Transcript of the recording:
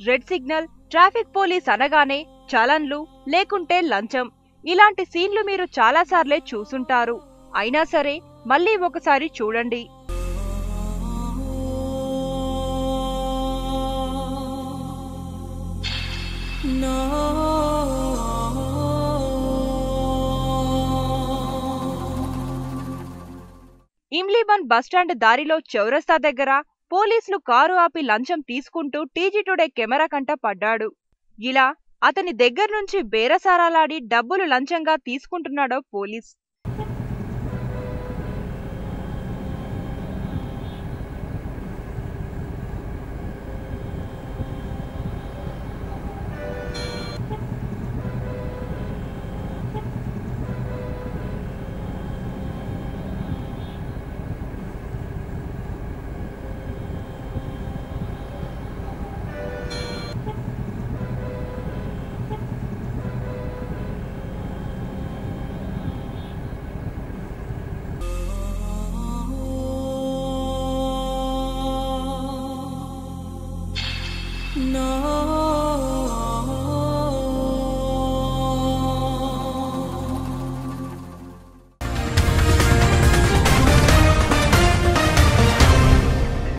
Red signal, traffic police అనగానే చలన్లు లేకుంటే లంచం ఇలాంటి సీన్లు మీరు చాలాసార్లే చూసుంటారు. అయినా సరే మళ్ళీ ఒకసారి చూడండి. ఇమ్లీబన్ బస్టాండ్ దారిలో చౌరస్తా దగ్గర పోలీసులు కారు ఆపి లంచం తీసుకుంటూ టీజీ టుడే కెమెరా కంట పడ్డాడు. ఇలా అతని దగ్గర నుంచి బేరసారాలాడి డబ్బులు లంచంగా తీసుకుంటున్నాడో పోలీస్.